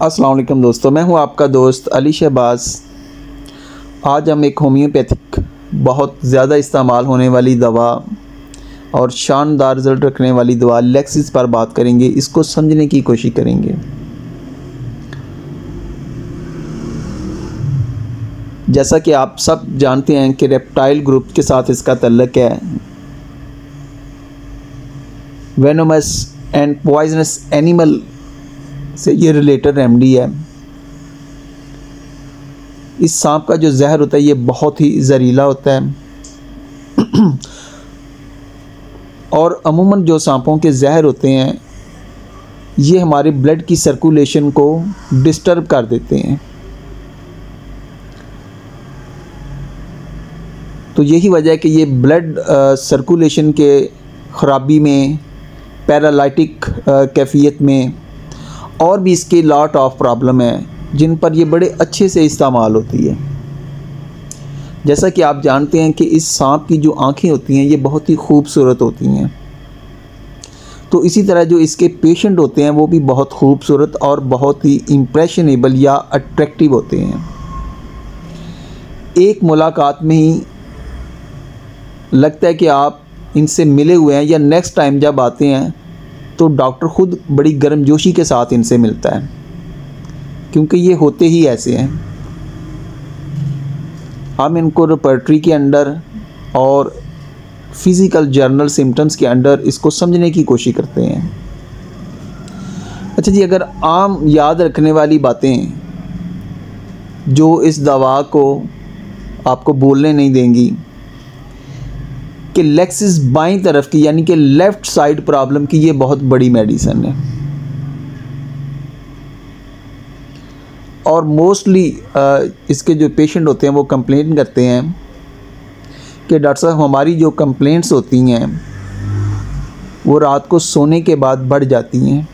अस्सलाम वालेकुम दोस्तों, मैं हूं आपका दोस्त अली शहबाज। आज हम एक होम्योपैथिक बहुत ज़्यादा इस्तेमाल होने वाली दवा और शानदार रिज़ल्ट रखने वाली दवा लेक्सिस पर बात करेंगे। इसको समझने की कोशिश करेंगे। जैसा कि आप सब जानते हैं कि रेप्टाइल ग्रुप के साथ इसका तल्लुक़ है। वेनोमस एंड पॉइजनस एनिमल से ये रिलेटेड रेमेडी है। इस सांप का जो जहर होता है ये बहुत ही जहरीला होता है और अमूमन जो सांपों के जहर होते हैं ये हमारे ब्लड की सर्कुलेशन को डिस्टर्ब कर देते हैं। तो यही वजह है कि ये ब्लड सर्कुलेशन के ख़राबी में, पैरालाइटिक कैफियत में और भी इसके लॉट ऑफ प्रॉब्लम है जिन पर ये बड़े अच्छे से इस्तेमाल होती है। जैसा कि आप जानते हैं कि इस सांप की जो आँखें होती हैं ये बहुत ही खूबसूरत होती हैं। तो इसी तरह जो इसके पेशेंट होते हैं वो भी बहुत खूबसूरत और बहुत ही इम्प्रेशनेबल या अट्रैक्टिव होते हैं। एक मुलाकात में ही लगता है कि आप इनसे मिले हुए हैं, या नेक्स्ट टाइम जब आते हैं तो डॉक्टर ख़ुद बड़ी गर्मजोशी के साथ इनसे मिलता है, क्योंकि ये होते ही ऐसे हैं। हम इनको रेपर्टरी के अंडर और फिज़िकल जर्नल सिम्टम्स के अंडर इसको समझने की कोशिश करते हैं। अच्छा जी, अगर आम याद रखने वाली बातें जो इस दवा को आपको बोलने नहीं देंगी कि लेक्सिस बाईं तरफ की यानी कि लेफ़्ट साइड प्रॉब्लम की ये बहुत बड़ी मेडिसिन है। और मोस्टली इसके जो पेशेंट होते हैं वो कंप्लेंट करते हैं कि डॉक्टर साहब हमारी जो कंप्लेंट्स होती हैं वो रात को सोने के बाद बढ़ जाती हैं।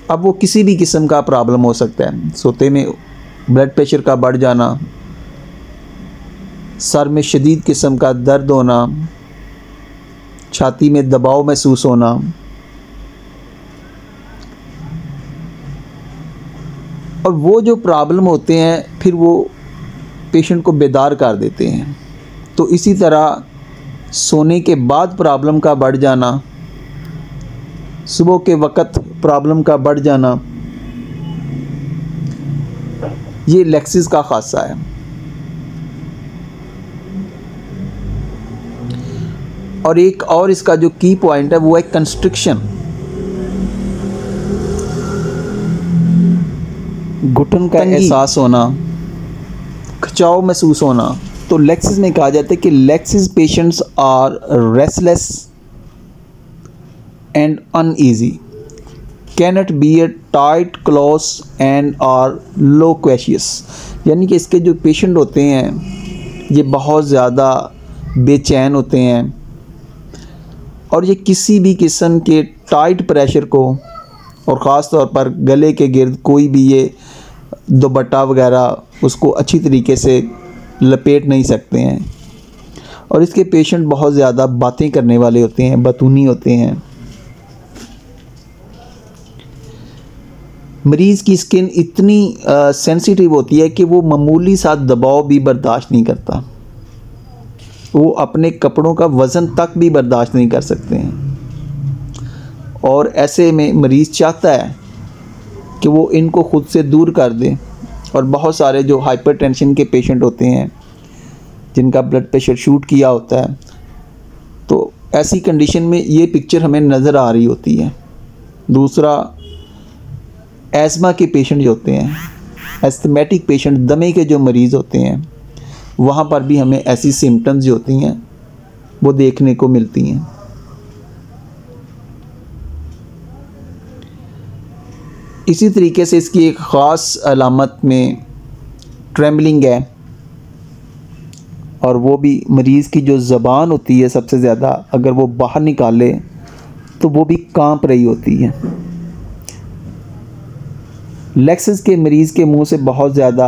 अब वो किसी भी किस्म का प्रॉब्लम हो सकता है। सोते में ब्लड प्रेशर का बढ़ जाना, सर में शदीद किस्म का दर्द होना, छाती में दबाव महसूस होना, और वो जो प्रॉब्लम होते हैं फिर वो पेशेंट को बेदार कर देते हैं। तो इसी तरह सोने के बाद प्रॉब्लम का बढ़ जाना, सुबह के वक़्त प्रॉब्लम का बढ़ जाना, ये लेक्सिस का ख़ासा है। और एक और इसका जो की पॉइंट है वो है कंस्ट्रिक्शन, घुटन का एहसास होना, खिंचाव महसूस होना। तो लेक्सिस में कहा जाता है कि Lachesis patients are restless and uneasy, cannot be a tight close and are loquacious. यानी कि इसके जो पेशेंट होते हैं ये बहुत ज़्यादा बेचैन होते हैं और ये किसी भी किस्म के टाइट प्रेशर को, और ख़ास तौर पर गले के गिर्द कोई भी ये दुपट्टा वगैरह उसको अच्छी तरीके से लपेट नहीं सकते हैं। और इसके पेशेंट बहुत ज़्यादा बातें करने वाले होते हैं, बतूनी होते हैं। मरीज़ की स्किन इतनी सेंसिटिव होती है कि वो मामूली सा दबाव भी बर्दाश्त नहीं करता। वो अपने कपड़ों का वज़न तक भी बर्दाश्त नहीं कर सकते हैं। और ऐसे में मरीज़ चाहता है कि वो इनको ख़ुद से दूर कर दे। और बहुत सारे जो हाइपरटेंशन के पेशेंट होते हैं जिनका ब्लड प्रेशर शूट किया होता है, तो ऐसी कंडीशन में ये पिक्चर हमें नज़र आ रही होती है। दूसरा, एस्मा के पेशेंट जो होते हैं, एस्थमेटिक पेशेंट, दमे के जो मरीज़ होते हैं, वहाँ पर भी हमें ऐसी सिम्टम्स जो होती हैं वो देखने को मिलती हैं। इसी तरीके से इसकी एक ख़ास अलामत में ट्रेम्बलिंग है, और वो भी मरीज़ की जो ज़बान होती है सबसे ज़्यादा अगर वो बाहर निकाले तो वो भी कांप रही होती है। लेक्सिस के मरीज़ के मुंह से बहुत ज़्यादा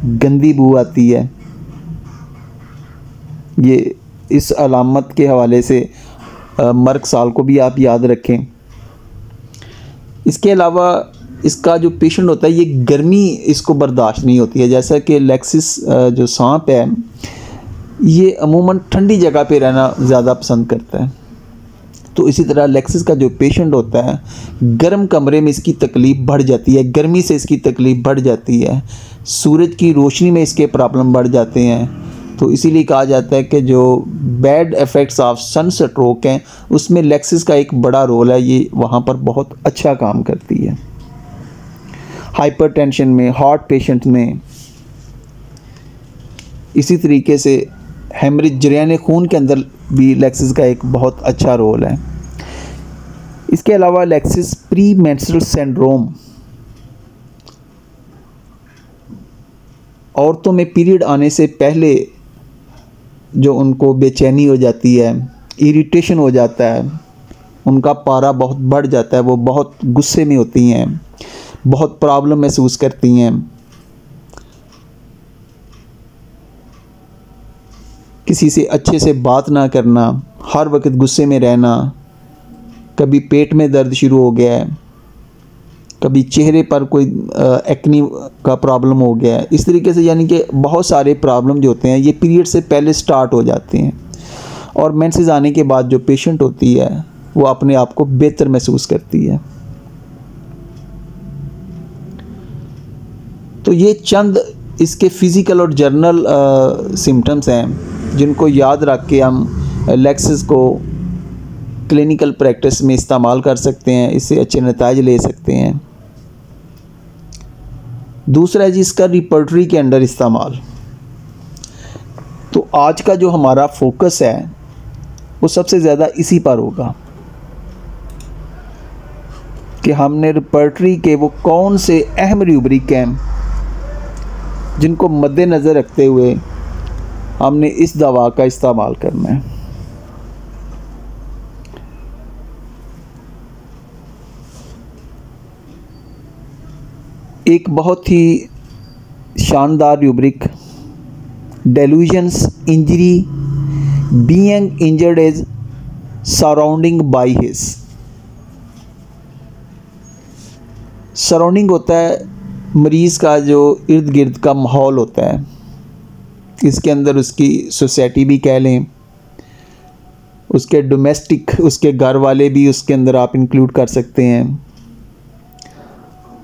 गंदी बू आती है। ये इस अलामत के हवाले से मर्क साल को भी आप याद रखें। इसके अलावा इसका जो पेशेंट होता है ये गर्मी इसको बर्दाश्त नहीं होती है, जैसा कि लेक्सिस जो सांप है ये अमूमन ठंडी जगह पे रहना ज़्यादा पसंद करता है। तो इसी तरह लेक्सिस का जो पेशेंट होता है गर्म कमरे में इसकी तकलीफ़ बढ़ जाती है, गर्मी से इसकी तकलीफ़ बढ़ जाती है, सूरज की रोशनी में इसके प्रॉब्लम बढ़ जाते हैं। तो इसीलिए कहा जाता है कि जो bad effects of sunstroke हैं उसमें लेक्सिस का एक बड़ा रोल है, ये वहाँ पर बहुत अच्छा काम करती है। हाइपरटेंशन में, हार्ट पेशेंट में, इसी तरीके से हेमरेज जरियाने खून के अंदर भी लेक्सिस का एक बहुत अच्छा रोल है। इसके अलावा लेक्सिस प्री मेंस्ट्रुअल सिंड्रोम, औरतों में पीरियड आने से पहले जो उनको बेचैनी हो जाती है, इरिटेशन हो जाता है, उनका पारा बहुत बढ़ जाता है, वो बहुत गुस्से में होती हैं, बहुत प्रॉब्लम महसूस करती हैं, किसी से अच्छे से बात ना करना, हर वक्त गुस्से में रहना, कभी पेट में दर्द शुरू हो गया है, कभी चेहरे पर कोई एक्नी का प्रॉब्लम हो गया है, इस तरीके से यानी कि बहुत सारे प्रॉब्लम जो होते हैं ये पीरियड से पहले स्टार्ट हो जाते हैं। और मेंसेस आने के बाद जो पेशेंट होती है वो अपने आप को बेहतर महसूस करती है। तो ये चंद इसके फ़िज़िकल और जर्नल सिम्टम्स हैं जिनको याद रख के हम लेक्सिस को क्लिनिकल प्रैक्टिस में इस्तेमाल कर सकते हैं, इससे अच्छे नतीजे ले सकते हैं। दूसरा है जी इसका रिपर्टरी के अंडर इस्तेमाल। तो आज का जो हमारा फोकस है वो सबसे ज़्यादा इसी पर होगा कि हमने रिपर्टरी के वो कौन से अहम रूब्रिक हैं जिनको मद्देनज़र रखते हुए हमने इस दवा का इस्तेमाल करना है। एक बहुत ही शानदार rubric, delusions, injury, being injured is surrounding by his. Surrounding होता है मरीज़ का जो इर्द गिर्द का माहौल होता है, इसके अंदर उसकी सोसाइटी भी कह लें, उसके डोमेस्टिक, उसके घर वाले भी उसके अंदर आप इंक्लूड कर सकते हैं।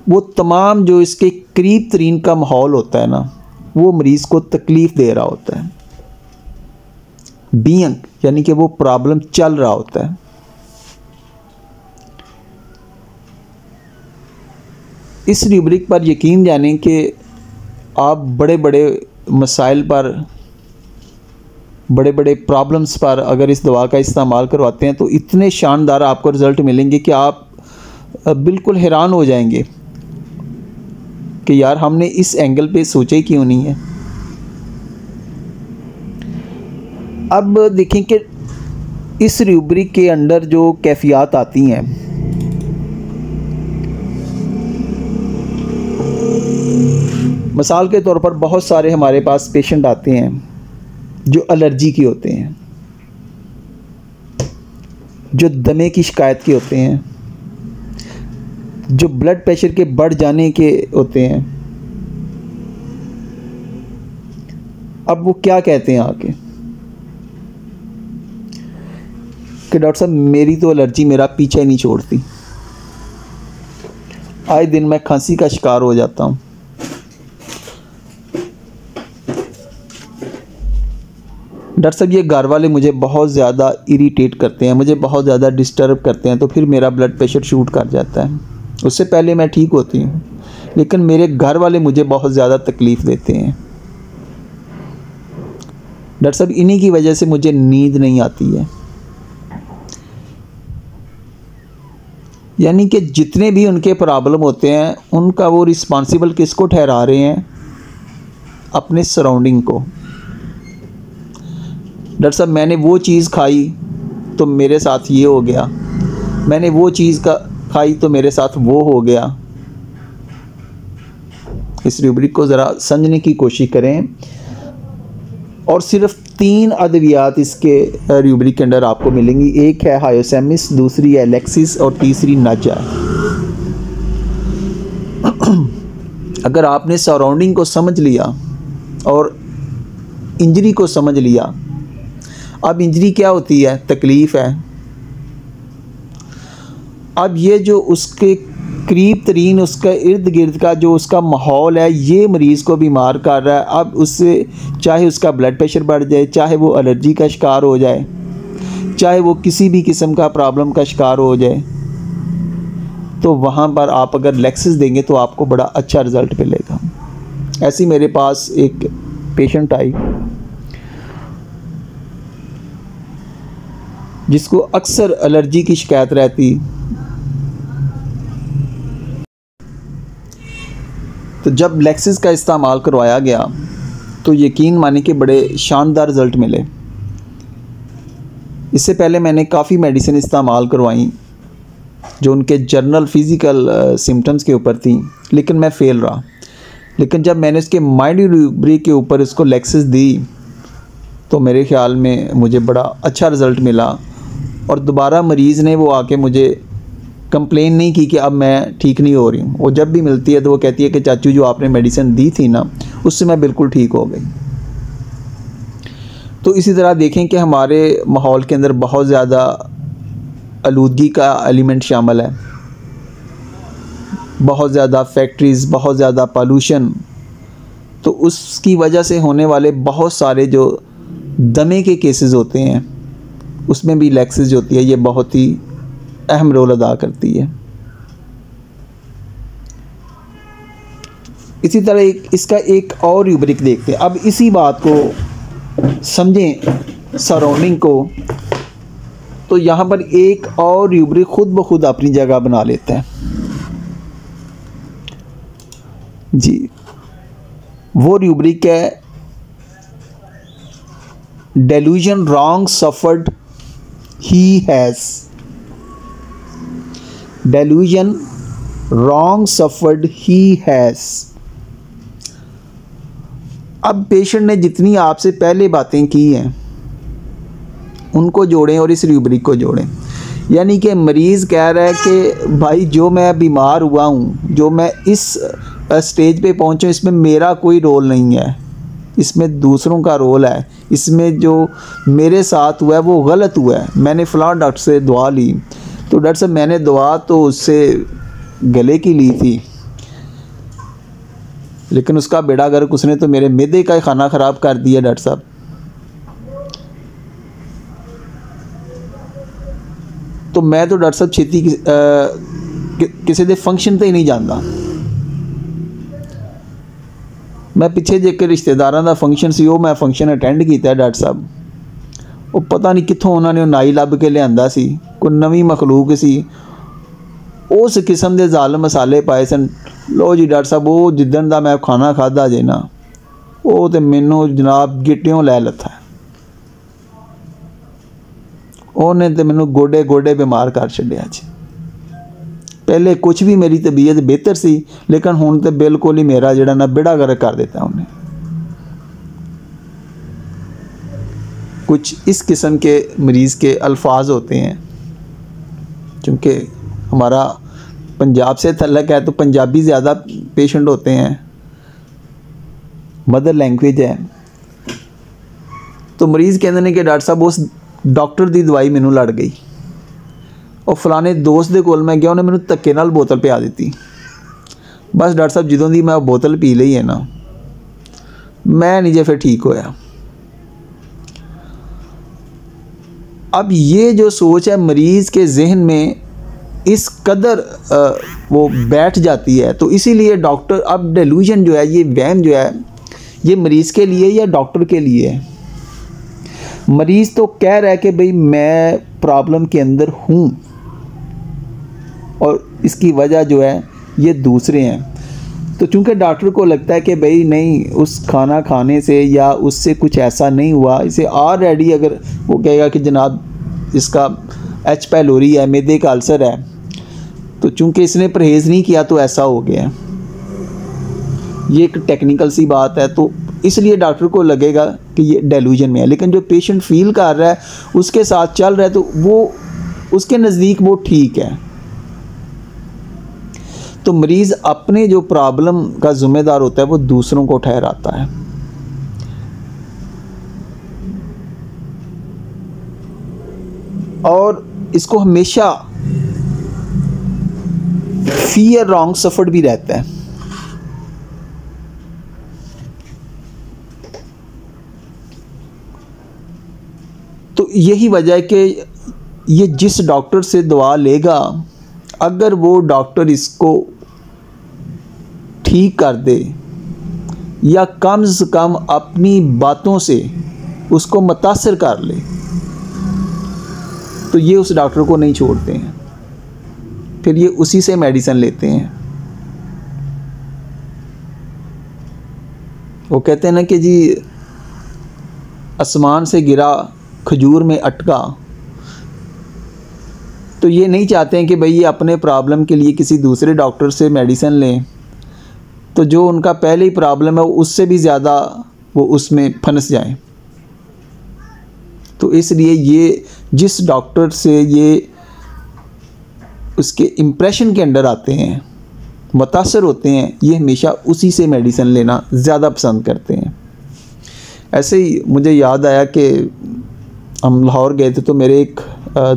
वो तमाम जो इसके करीब तरीन का माहौल होता है ना, वो मरीज़ को तकलीफ़ दे रहा होता है। बीइंग यानी कि वो प्रॉब्लम चल रहा होता है। इस रूब्रिक पर यकीन जानें कि आप बड़े बड़े मसाइल पर, बड़े बड़े प्रॉब्लम्स पर अगर इस दवा का इस्तेमाल करवाते हैं तो इतने शानदार आपको रिज़ल्ट मिलेंगे कि आप बिल्कुल हैरान हो जाएंगे कि यार हमने इस एंगल पे सोचा ही क्यों नहीं है। अब देखें कि इस रूब्रिक के अंदर जो कैफियत आती हैं, मिसाल के तौर पर बहुत सारे हमारे पास पेशेंट आते हैं जो एलर्जी के होते हैं, जो दमे की शिकायत के होते हैं, जो ब्लड प्रेशर के बढ़ जाने के होते हैं। अब वो क्या कहते हैं आके कि डॉक्टर साहब मेरी तो एलर्जी मेरा पीछा ही नहीं छोड़ती, आए दिन मैं खांसी का शिकार हो जाता हूँ। डॉक्टर साहब ये घर वाले मुझे बहुत ज़्यादा इरिटेट करते हैं, मुझे बहुत ज़्यादा डिस्टर्ब करते हैं, तो फिर मेरा ब्लड प्रेशर शूट कर जाता है। उससे पहले मैं ठीक होती हूँ, लेकिन मेरे घर वाले मुझे बहुत ज़्यादा तकलीफ़ देते हैं। डॉक्टर साहब इन्हीं की वजह से मुझे नींद नहीं आती है। यानी कि जितने भी उनके प्रॉब्लम होते हैं उनका वो रिस्पॉन्सिबल किसको ठहरा रहे हैं? अपने सराउंडिंग को। डॉक्टर साहब मैंने वो चीज़ खाई तो मेरे साथ ये हो गया, मैंने वो चीज़ खाई तो मेरे साथ वो हो गया। इस रूब्रिक को ज़रा समझने की कोशिश करें। और सिर्फ 3 अद्वियात इसके रूब्रिक के अंदर आपको मिलेंगी। एक है हायोसेमिस, दूसरी है लेक्सिस और तीसरी नाजा। अगर आपने सराउंडिंग को समझ लिया और इंजरी को समझ लिया, अब इंजरी क्या होती है? तकलीफ़ है। अब ये जो उसके करीब तरीन उसका इर्द गिर्द का जो उसका माहौल है, ये मरीज़ को बीमार कर रहा है। अब उससे चाहे उसका ब्लड प्रेशर बढ़ जाए, चाहे वो एलर्जी का शिकार हो जाए, चाहे वो किसी भी किस्म का प्रॉब्लम का शिकार हो जाए, तो वहाँ पर आप अगर लेक्सिस देंगे तो आपको बड़ा अच्छा रिज़ल्ट मिलेगा। ऐसी मेरे पास एक पेशेंट आई जिसको अक्सर एलर्जी की शिकायत रहती, तो जब लेक्सिस का इस्तेमाल करवाया गया तो यकीन माने कि बड़े शानदार रिज़ल्ट मिले। इससे पहले मैंने काफ़ी मेडिसिन इस्तेमाल करवाई जो उनके जर्नल फिज़िकल सिम्टम्स के ऊपर थी, लेकिन मैं फ़ेल रहा। लेकिन जब मैंने इसके माइंड रिकवरी के ऊपर इसको लेक्सिस दी तो मेरे ख़्याल में मुझे बड़ा अच्छा रिज़ल्ट मिला। और दोबारा मरीज़ ने वो आके मुझे कंप्लेन नहीं की कि अब मैं ठीक नहीं हो रही हूँ। वो जब भी मिलती है तो वो कहती है कि चाचू जो आपने मेडिसिन दी थी ना, उससे मैं बिल्कुल ठीक हो गई। तो इसी तरह देखें कि हमारे माहौल के अंदर बहुत ज़्यादा आलूदगी का एलिमेंट शामिल है, बहुत ज़्यादा फैक्ट्रीज़, बहुत ज़्यादा पॉल्यूशन, तो उसकी वजह से होने वाले बहुत सारे जो दमे के केसेस होते हैं उसमें भी लेक्सिस जो होती है ये बहुत ही अहम रोल अदा करती है। इसी तरह इसका एक और रूब्रिक देखते हैं। अब इसी बात को समझें सराउंडिंग को, तो यहाँ पर एक और रूब्रिक खुद ब खुद अपनी जगह बना लेता है जी। वो रूब्रिक है delusion wrong suffered he has। delusion wrong suffered he has। अब पेशेंट ने जितनी आपसे पहले बातें की हैं उनको जोड़ें और इस रूब्रिक को जोड़ें। यानी कि मरीज़ कह रहा है कि भाई जो मैं बीमार हुआ हूँ, जो मैं इस स्टेज पे पहुँचा, इसमें मेरा कोई रोल नहीं है, इसमें दूसरों का रोल है, इसमें जो मेरे साथ हुआ है वो गलत हुआ है। मैंने फ़लाँ डॉक्टर से दुआ ली, तो डॉक्टर साहब मैंने दुआ तो उससे गले की ली थी, लेकिन उसका बेड़ा गर्क उसने तो मेरे मैदे का खाना ख़राब कर दिया डॉक्टर साहब। तो मैं तो डॉक्टर साहब छेती किसी दे फंक्शन ते ही नहीं जाता। मैं पिछे जेकर रिश्तेदारों का फंक्शन सी, वो मैं फंक्शन अटेंड किया डॉक्टर साहब, वो पता नहीं कित्थों उन्होंने नाई लभ के लिया सी, कोई नवी मखलूक सी, उस किस्म के जाल मसाले पाए सन। लो जी डॉक्टर साहब वो जिदन का मैं खाना खादा जे ना, वो तो मैनू जनाब गिट्टियों लै लथा, उन्हें तो मैनू गोडे गोडे बीमार कर छड्या जी। पहले कुछ भी मेरी तबीयत बेहतर सी, लेकिन हुण तो बिल्कुल ही मेरा जिहड़ा ना बेड़ा गर्क कर देता उन्हें। कुछ इस किस्म के मरीज़ के अल्फाज होते हैं, क्योंकि हमारा पंजाब से तल्लक है तो पंजाबी ज़्यादा पेशेंट होते हैं, मदर लैंग्वेज है। तो मरीज़ कहते हैं कि डॉक्टर साहब उस डॉक्टर की दवाई मैनू लड़ गई, और फलाने दोस्त के कोल मैं गया, उन्हें मैनू धक्के नाल बोतल पिया दी। बस डॉक्टर साहब जदों दी मैं बोतल पी ली है ना, मैं नहीं जे फिर ठीक होया। अब ये जो सोच है मरीज़ के जहन में इस कदर वो बैठ जाती है, तो इसीलिए डॉक्टर, अब डेल्यूजन जो है, ये वहम जो है, ये मरीज़ के लिए या डॉक्टर के लिए है। मरीज़ तो कह रहा है कि भाई मैं प्रॉब्लम के अंदर हूँ और इसकी वजह जो है ये दूसरे हैं। तो चूँकि डॉक्टर को लगता है कि भाई नहीं, उस खाना खाने से या उससे कुछ ऐसा नहीं हुआ, इसे ऑलरेडी अगर वो कहेगा कि जनाब इसका एच पाइलोरी है, मैदे का अल्सर है, तो चूँकि इसने परहेज़ नहीं किया तो ऐसा हो गया। ये एक टेक्निकल सी बात है, तो इसलिए डॉक्टर को लगेगा कि ये डेल्यूजन में है। लेकिन जो पेशेंट फील कर रहा है, उसके साथ चल रहा है, तो वो उसके नज़दीक वो ठीक है। तो मरीज़ अपने जो प्रॉब्लम का ज़िम्मेदार होता है वो दूसरों को ठहराता है। और इसको हमेशा फियर रॉन्ग सफर्ड भी रहता है। तो यही वजह है कि ये जिस डॉक्टर से दवा लेगा, अगर वो डॉक्टर इसको ठीक कर दे या कम से कम अपनी बातों से उसको मुतासिर कर ले, तो ये उस डॉक्टर को नहीं छोड़ते हैं, फिर ये उसी से मेडिसिन लेते हैं। वो कहते हैं ना कि जी आसमान से गिरा खजूर में अटका, तो ये नहीं चाहते हैं कि भाई ये अपने प्रॉब्लम के लिए किसी दूसरे डॉक्टर से मेडिसिन लें, तो जो उनका पहले ही प्रॉब्लम है उससे भी ज़्यादा वो उसमें फंस जाएं। तो इसलिए ये जिस डॉक्टर से ये उसके इम्प्रेशन के अंडर आते हैं, मुतासर होते हैं, ये हमेशा उसी से मेडिसिन लेना ज़्यादा पसंद करते हैं। ऐसे ही मुझे याद आया कि हम लाहौर गए थे, तो मेरे एक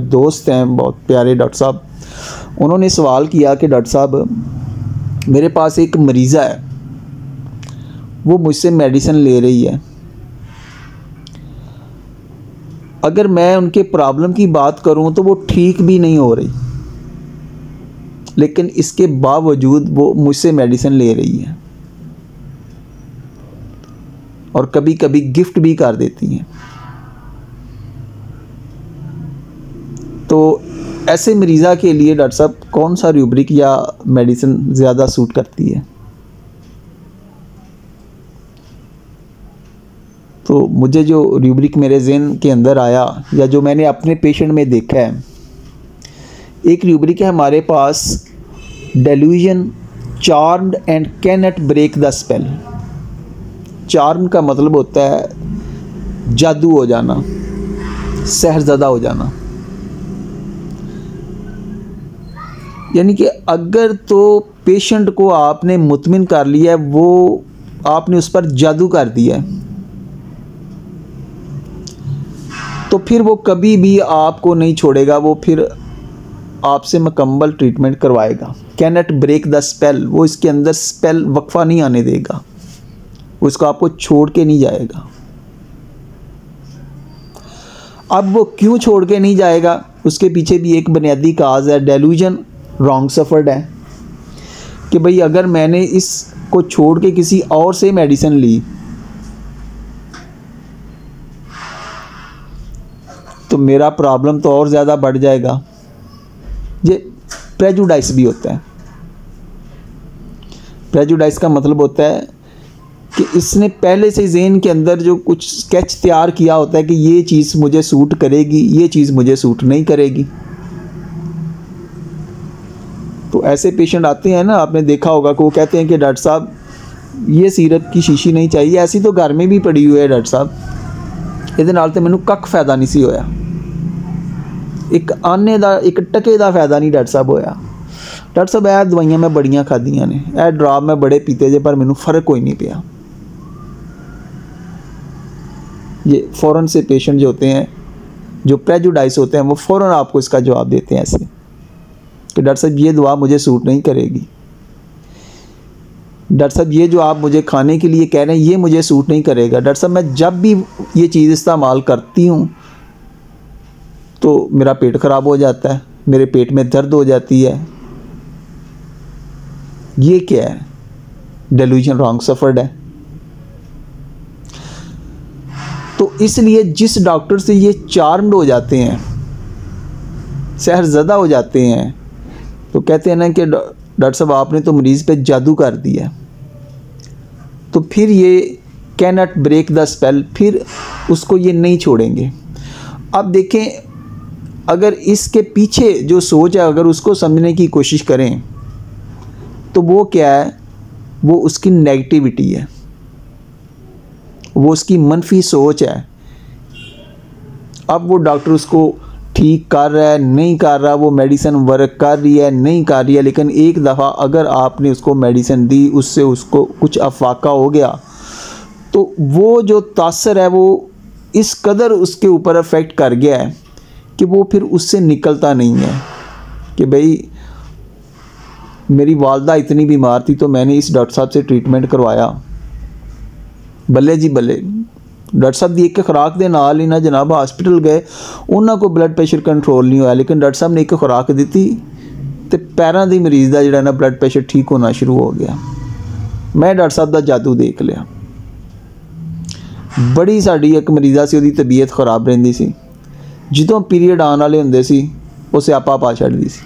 दोस्त हैं बहुत प्यारे डॉक्टर साहब, उन्होंने सवाल किया कि डॉक्टर साहब मेरे पास एक मरीज़ा है, वो मुझसे मेडिसिन ले रही है, अगर मैं उनके प्रॉब्लम की बात करूं तो वो ठीक भी नहीं हो रही, लेकिन इसके बावजूद वो मुझसे मेडिसिन ले रही है और कभी कभी गिफ्ट भी कर देती हैं। तो ऐसे मरीज़ा के लिए डॉक्टर साहब कौन सा रूब्रिक या मेडिसिन ज़्यादा सूट करती है? तो मुझे जो रूब्रिक मेरे ज़हन के अंदर आया या जो मैंने अपने पेशेंट में देखा है, एक रूब्रिक है हमारे पास, delusion charmed and cannot break the spell. Charm का मतलब होता है जादू हो जाना, सहरज़दा हो जाना, यानी कि अगर तो पेशेंट को आपने मुतमिन कर लिया है, वो आपने उस पर जादू कर दिया है, तो फिर वो कभी भी आपको नहीं छोड़ेगा, वो फिर आपसे मुकम्मल ट्रीटमेंट करवाएगा। कैनट ब्रेक द स्पेल, वो इसके अंदर स्पेल वक्फा नहीं आने देगा, वो इसको आपको छोड़ के नहीं जाएगा। अब वो क्यों छोड़ के नहीं जाएगा, उसके पीछे भी एक बुनियादी काज है, डेल्यूजन रॉन्ग सफर्ड है, कि भाई अगर मैंने इसको छोड़ के किसी और से मेडिसिन ली तो मेरा प्रॉब्लम तो और ज़्यादा बढ़ जाएगा। ये प्रेजुडाइस भी होता है। प्रेजुडाइस का मतलब होता है कि इसने पहले से ज़हन के अंदर जो कुछ स्केच तैयार किया होता है कि ये चीज़ मुझे सूट करेगी, ये चीज़ मुझे सूट नहीं करेगी। तो ऐसे पेशेंट आते हैं ना, आपने देखा होगा कि वो कहते हैं कि डॉक्टर साहब ये सिरप की शीशी नहीं चाहिए, ऐसी तो घर में भी पड़ी हुई है डॉक्टर साहब, ਇਹਦੇ ਨਾਲ ਤੇ ਮੈਨੂੰ ਕੱਖ ਫਾਇਦਾ ਨਹੀਂ ਸੀ ਹੋਇਆ, ਇੱਕ ਆਨੇ ਦਾ ਇੱਕ ਟਕੇ ਦਾ ਫਾਇਦਾ ਨਹੀਂ ਡਾਕਟਰ ਸਾਹਿਬ ਹੋਇਆ। ਡਾਕਟਰ ਸਾਹਿਬ ਇਹ ਦਵਾਈਆਂ ਮੈਂ ਬੜੀਆਂ ਖਾਧੀਆਂ ਨੇ, ਇਹ ਡਰਾਪ ਮੈਂ ਬੜੇ ਪੀਤੇ ਜੇ, पर ਮੈਨੂੰ फ़र्क कोई नहीं पिया। ये फ़ौरन से पेशेंट जो होते हैं, जो प्रेजुडाइस होते हैं, वो फ़ौरन आपको इसका जवाब देते हैं ऐसे कि डॉक्टर साहब ये दवा मुझे सूट नहीं करेगी, डॉक्टर साहब ये जो आप मुझे खाने के लिए कह रहे हैं ये मुझे सूट नहीं करेगा, डॉक्टर साहब मैं जब भी ये चीज़ इस्तेमाल करती हूँ तो मेरा पेट ख़राब हो जाता है, मेरे पेट में दर्द हो जाती है। ये क्या है? डेल्यूजन रॉन्ग सफर्ड है। तो इसलिए जिस डॉक्टर से ये चार्म्ड हो जाते हैं, सहरज़दा हो जाते हैं, तो कहते हैं ना कि डॉक्टर साहब आपने तो मरीज़ पे जादू कर दिया, तो फिर ये कैनट ब्रेक द स्पेल, फिर उसको ये नहीं छोड़ेंगे। अब देखें, अगर इसके पीछे जो सोच है अगर उसको समझने की कोशिश करें तो वो क्या है, वो उसकी नेगेटिविटी है, वो उसकी मनफी सोच है। अब वो डॉक्टर उसको ठीक कर रहा है नहीं कर रहा, वो मेडिसिन वर्क कर रही है नहीं कर रही है, लेकिन एक दफ़ा अगर आपने उसको मेडिसिन दी, उससे उसको कुछ अफाका हो गया, तो वो जो तासर है वो इस कदर उसके ऊपर अफेक्ट कर गया है कि वो फिर उससे निकलता नहीं है। कि भाई मेरी वालदा इतनी बीमार थी तो मैंने इस डॉक्टर साहब से ट्रीटमेंट करवाया, बल्ले जी बल्ले, डॉक्टर साहब दी एक खुराक दे नाल ही ना जनाब हॉस्पिटल गए, उन्होंने को ब्लड प्रेशर कंट्रोल नहीं होया, लेकिन डॉक्टर साहब ने एक खुराक दी तो पैरों की मरीज़ का जिहड़ा ना ब्लड प्रेशर ठीक होना शुरू हो गया। मैं डॉक्टर साहब का जादू देख लिया। बड़ी साड़ी एक मरीज़ा सी, उसकी तबीयत खराब रहिंदी सी, ਜਦੋਂ पीरीयड आने वाले हुंदे सी वो स्यापा पा छड्डदी सी,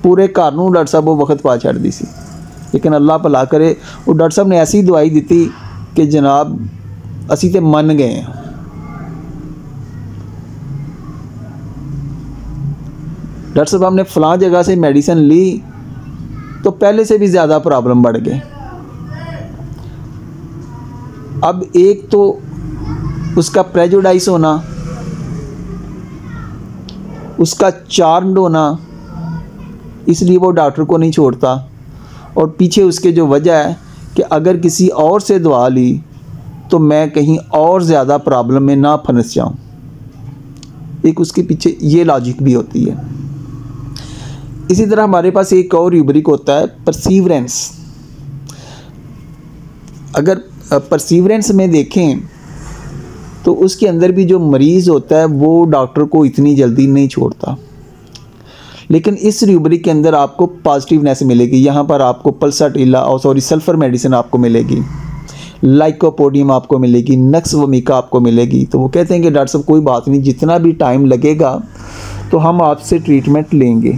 पूरे घर नूं डॉक्टर साहब वो वक्त पा छड्डदी सी। लेकिन अल्लाह भला करे, वो डॉक्टर साहब ने ऐसी दवाई दी कि जनाब असी तो मन गए हैं। डॉक्टर साहब हमने फ़लाँ जगह से मेडिसिन ली तो पहले से भी ज़्यादा प्रॉब्लम बढ़ गए। अब एक तो उसका प्रेजुडाइज होना, उसका चार्म्ड होना, इसलिए वो डॉक्टर को नहीं छोड़ता, और पीछे उसके जो वजह है कि अगर किसी और से दवा ली तो मैं कहीं और ज़्यादा प्रॉब्लम में ना फंस जाऊं। एक उसके पीछे ये लॉजिक भी होती है। इसी तरह हमारे पास एक और रूब्रिक होता है परसीवरेंस। अगर परसीवरेंस में देखें तो उसके अंदर भी जो मरीज़ होता है वो डॉक्टर को इतनी जल्दी नहीं छोड़ता, लेकिन इस रूब्रिक के अंदर आपको पॉजिटिवनेस मिलेगी। यहाँ पर आपको पल्साटिला और सल्फ़र मेडिसिन आपको मिलेगी, लाइकोपोडियम आपको मिलेगी, नक्स वोमिका आपको मिलेगी। तो वो कहते हैं कि डॉक्टर साहब कोई बात नहीं, जितना भी टाइम लगेगा तो हम आपसे ट्रीटमेंट लेंगे।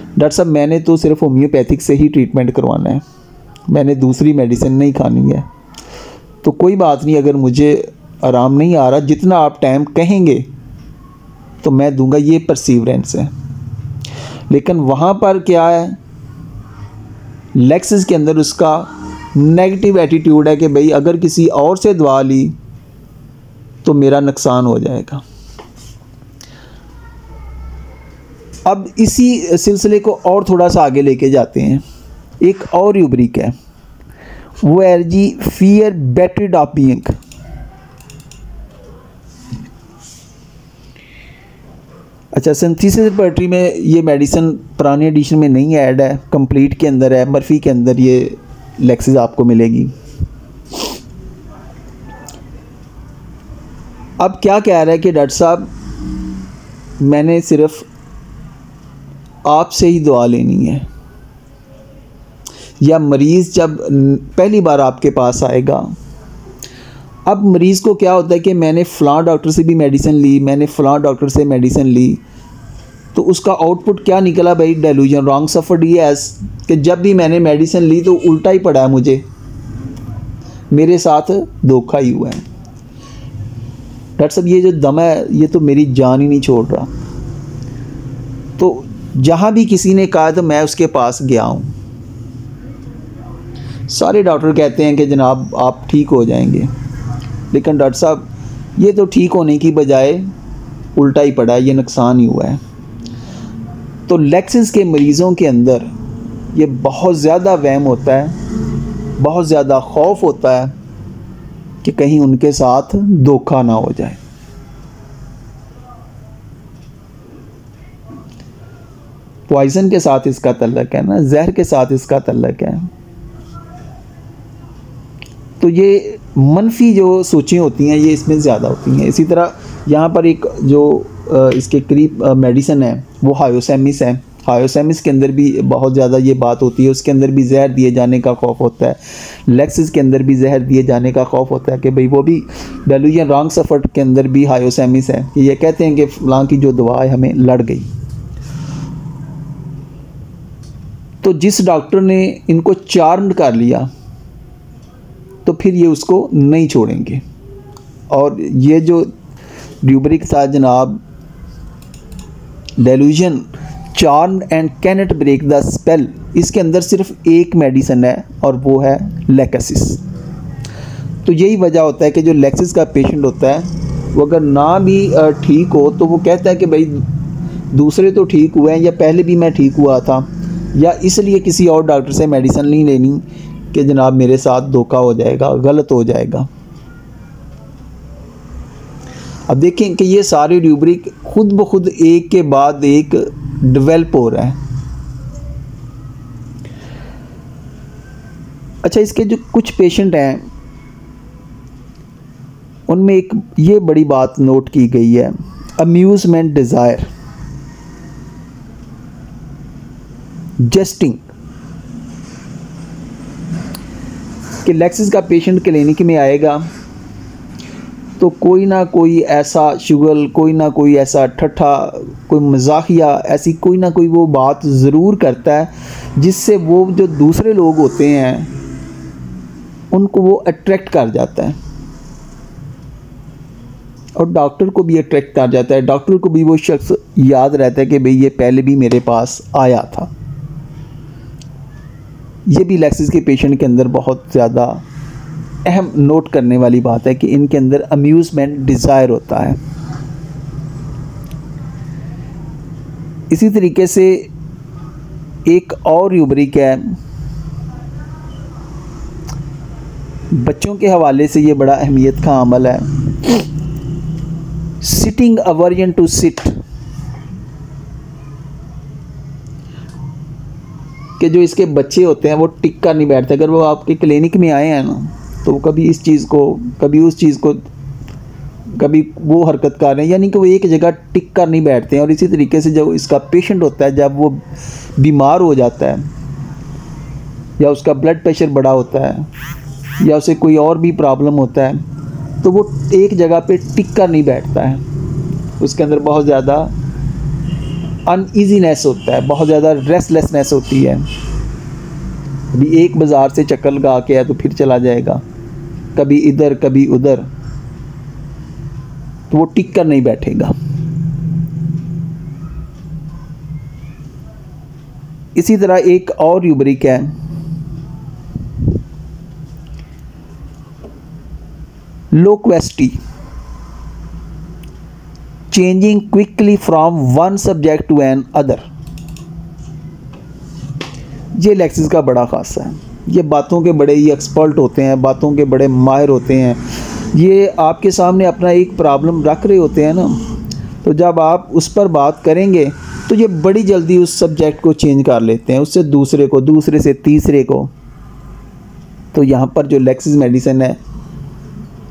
डॉक्टर साहब मैंने तो सिर्फ होम्योपैथिक से ही ट्रीटमेंट करवाना है, मैंने दूसरी मेडिसिन नहीं खानी है। तो कोई बात नहीं, अगर मुझे आराम नहीं आ रहा, जितना आप टाइम कहेंगे तो मैं दूंगा, ये परसीवरेंस है। लेकिन वहाँ पर क्या है, लेक्सिस के अंदर उसका नेगेटिव एटीट्यूड है कि भाई अगर किसी और से दवा ली तो मेरा नुकसान हो जाएगा। अब इसी सिलसिले को और थोड़ा सा आगे लेके जाते हैं। एक और रूब्रिक है, वो है जी फियर बैटरीड ऑफ बीइंग। अच्छा, सिंथेसिस पोएट्री में ये मेडिसिन पुराने एडिशन में नहीं ऐड है, कंप्लीट के अंदर है, मर्फी के अंदर ये लेक्सिस आपको मिलेगी। अब क्या कह रहा है कि डॉक्टर साहब मैंने सिर्फ आपसे ही दवा लेनी है, या मरीज़ जब पहली बार आपके पास आएगा, अब मरीज़ को क्या होता है कि मैंने फ़लाँ डॉक्टर से भी मेडिसिन ली, मैंने फ़लाँ डॉक्टर से मेडिसिन ली, तो उसका आउटपुट क्या निकला भाई, डेलूजन, रॉन्ग सफर्ड ये एस कि जब भी मैंने मेडिसिन ली तो उल्टा ही पड़ा है, मुझे मेरे साथ धोखा ही हुआ है। डॉक्टर साहब ये जो दम है ये तो मेरी जान ही नहीं छोड़ रहा। तो जहाँ भी किसी ने कहा तो मैं उसके पास गया हूँ, सारे डॉक्टर कहते हैं कि जनाब आप ठीक हो जाएंगे, लेकिन डॉक्टर साहब ये तो ठीक होने की बजाय उल्टा ही पड़ा है, ये नुकसान ही हुआ है। तो लेक्सिस के मरीज़ों के अंदर ये बहुत ज़्यादा वहम होता है, बहुत ज़्यादा खौफ होता है कि कहीं उनके साथ धोखा ना हो जाए। पॉइज़न के साथ इसका तल्लक है ना, जहर के साथ इसका तल्लक है। तो ये मनफी जो सोचें होती हैं ये इसमें ज़्यादा होती हैं। इसी तरह यहाँ पर एक जो इसके करीब मेडिसिन है वो हायोसेमिस है। हायोसेमिस के अंदर भी बहुत ज़्यादा ये बात होती है, उसके अंदर भी जहर दिए जाने का खौफ होता है। लेक्सिस के अंदर भी जहर दिए जाने का खौफ होता है कि भाई वो भी डेलूजन रॉन्ग सफर्ड के अंदर भी हायोसेमिस है कि ये कहते हैं कि फलां की जो दवा है हमें लड़ गई। तो जिस डॉक्टर ने इनको चार्म्ड कर लिया तो फिर ये उसको नहीं छोड़ेंगे। और ये जो रूब्रिक था जनाब, delusion charmed and cannot break the spell, इसके अंदर सिर्फ एक मेडिसिन है और वो है लेक्सिस। तो यही वजह होता है कि जो लेक्सिस का पेशेंट होता है वो अगर ना भी ठीक हो तो वो कहता है कि भाई दूसरे तो ठीक हुए हैं, या पहले भी मैं ठीक हुआ था, या इसलिए किसी और डॉक्टर से मेडिसिन नहीं लेनी कि जनाब मेरे साथ धोखा हो जाएगा, गलत हो जाएगा। अब देखें कि ये सारे रूब्रिक खुद ब खुद एक के बाद एक डेवलप हो रहा है। अच्छा, इसके जो कुछ पेशेंट हैं उनमें एक ये बड़ी बात नोट की गई है, अम्यूज़मेंट डिज़ायर, जेस्टिंग, कि लेक्सिस का पेशेंट क्लिनिक में आएगा तो कोई ना कोई ऐसा शुगल, कोई ना कोई ऐसा ठट्ठा, कोई मजाकिया, ऐसी कोई ना कोई वो बात ज़रूर करता है जिससे वो जो दूसरे लोग होते हैं उनको वो अट्रैक्ट कर जाता है, और डॉक्टर को भी अट्रैक्ट कर जाता है। डॉक्टर को भी वो शख्स याद रहता है कि भाई ये पहले भी मेरे पास आया था। ये भी लेक्सिस के पेशेंट के अंदर बहुत ज़्यादा अहम नोट करने वाली बात है कि इनके अंदर अम्यूज़मेंट डिज़ायर होता है। इसी तरीके से एक और रूब्रिक है, बच्चों के हवाले से ये बड़ा अहमियत का अमल है, सिटिंग अवर्जन टू सिट, कि जो इसके बच्चे होते हैं वो टिक कर नहीं बैठते। अगर वो आपके क्लिनिक में आए हैं ना तो वो कभी इस चीज़ को, कभी उस चीज़ को, कभी वो हरकत कर रहे हैं, यानी कि वो एक जगह टिक कर नहीं बैठते हैं। और इसी तरीके से जब इसका पेशेंट होता है, जब वो बीमार हो जाता है या उसका ब्लड प्रेशर बढ़ा होता है या उसे कोई और भी प्रॉब्लम होता है, तो वो एक जगह पे टिक कर नहीं बैठता है। उसके अंदर बहुत ज़्यादा अनईजीनेस होता है, बहुत ज़्यादा रेस्टलेसनेस होती है। अभी एक बाज़ार से चक्कर लगा के आया तो फिर चला जाएगा, कभी इधर कभी उधर, तो वो टिक कर नहीं बैठेगा। इसी तरह एक और रूब्रिक है, loquacity, changing quickly from one subject to another. ये लेक्सिस का बड़ा खासा है। ये बातों के बड़े ही एक्सपर्ट होते हैं, बातों के बड़े माहिर होते हैं। ये आपके सामने अपना एक प्रॉब्लम रख रहे होते हैं ना, तो जब आप उस पर बात करेंगे तो ये बड़ी जल्दी उस सब्जेक्ट को चेंज कर लेते हैं, उससे दूसरे को, दूसरे से तीसरे को। तो यहाँ पर जो लेक्सिस मेडिसिन है,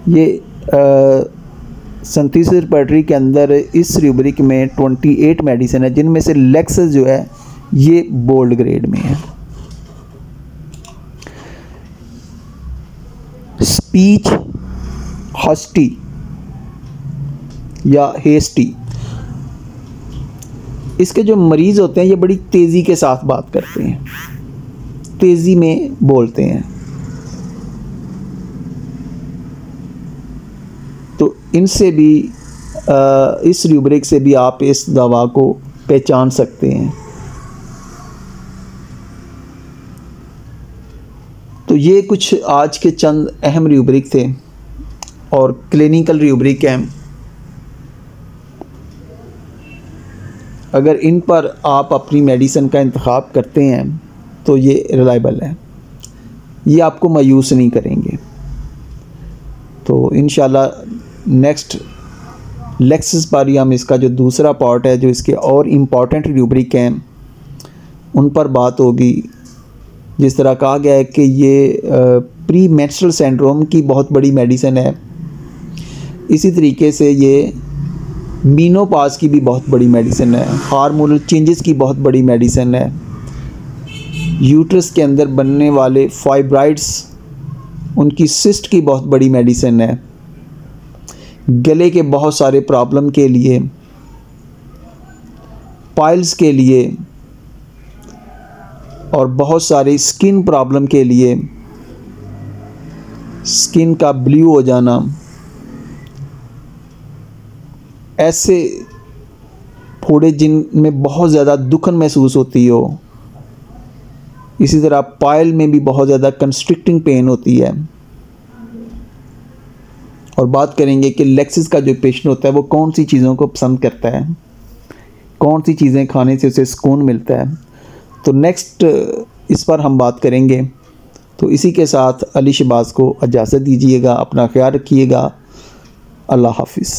ये सिंथेसिस रेपर्टरी के अंदर इस रूब्रिक में 28 मेडिसिन है, जिनमें से लेक्सिस जो है ये बोल्ड ग्रेड में है। स्पीच हॉस्टी या हेस्टी, इसके जो मरीज़ होते हैं ये बड़ी तेज़ी के साथ बात करते हैं, तेज़ी में बोलते हैं। तो इनसे भी इस रूब्रिक से भी आप इस दवा को पहचान सकते हैं। तो ये कुछ आज के चंद अहम रूब्रिक थे और क्लिनिकल रूब्रिक हैं। अगर इन पर आप अपनी मेडिसिन का इंतखाब करते हैं तो ये रिलायबल है, ये आपको मायूस नहीं करेंगे। तो इंशाल्लाह नेक्स्ट लेक्सिस पर हम इसका जो दूसरा पार्ट है, जो इसके और इम्पॉर्टेंट रूब्रिक हैं, उन पर बात होगी। जिस तरह कहा गया है कि ये प्री मेंस्ट्रुअल सिंड्रोम की बहुत बड़ी मेडिसिन है, इसी तरीके से ये मीनोपॉज की भी बहुत बड़ी मेडिसिन है, हार्मोनल चेंजेस की बहुत बड़ी मेडिसिन है, यूट्रस के अंदर बनने वाले फाइब्राइड्स, उनकी सिस्ट की बहुत बड़ी मेडिसिन है, गले के बहुत सारे प्रॉब्लम के लिए, पाइल्स के लिए और बहुत सारी स्किन प्रॉब्लम के लिए, स्किन का ब्लू हो जाना, ऐसे फोड़े जिनमें बहुत ज़्यादा दुखन महसूस होती हो, इसी तरह पाइल में भी बहुत ज़्यादा कंस्ट्रिक्टिंग पेन होती है, और बात करेंगे कि लेक्सिस का जो पेशेंट होता है वो कौन सी चीज़ों को पसंद करता है, कौन सी चीज़ें खाने से उसे सुकून मिलता है। तो नेक्स्ट इस पर हम बात करेंगे। तो इसी के साथ अली शहबाज को इजाज़त दीजिएगा। अपना ख्याल रखिएगा। अल्लाह हाफिज़।